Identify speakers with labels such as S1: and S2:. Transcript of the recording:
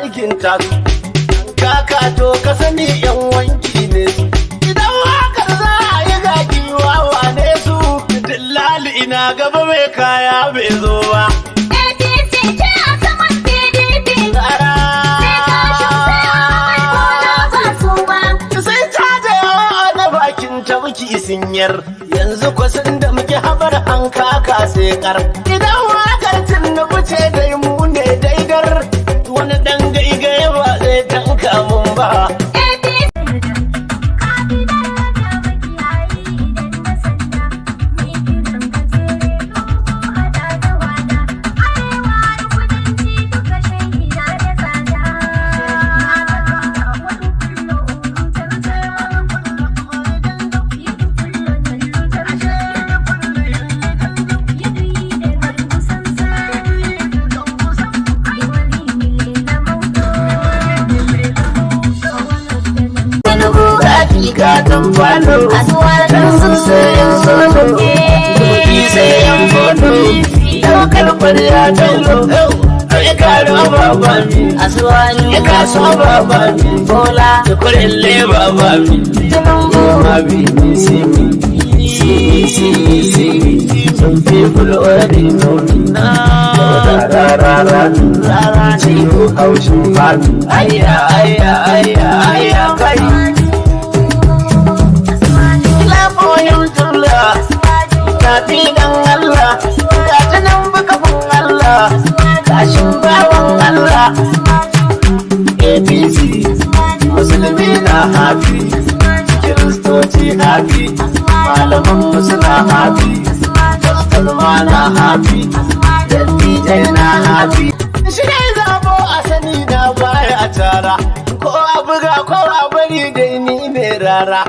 S1: aikin tasu. Kaka to ka sani yan wanki ne su. Idan wakar za a yi gaki wawa ne su. Dillali ina gaba mai kaya bai zo ba.
S2: APC ce a saman PDP.
S1: Sai caja yawa na bakin tabki sinyar. Yanzu kwasan da muke habar an kaka sai kar. Idan wakar Tinubu ce dai mu ne daidar. Wani dan gaigaye ba zai tanka mun ba. Gatan falo, dan sun sayan solo, kuɗi sayan foto, daukar kwarya tallo, ya karo babami, ya kaso babami, bola, da kurin leba babami, babi ni simi, some people already know me now. Rara, ciwo haushin fami, ayya, kai. Tafi dan Allah, ga tunan bukafin Allah, kashin bawan Allah. APC, musulmi na happy, kiristoci happy, malaman suna happy, pastor ma na happy, dattijai na happy. Shi dai zabo a sani na baya tara, ko a buga ko a bari dai ni ne rara.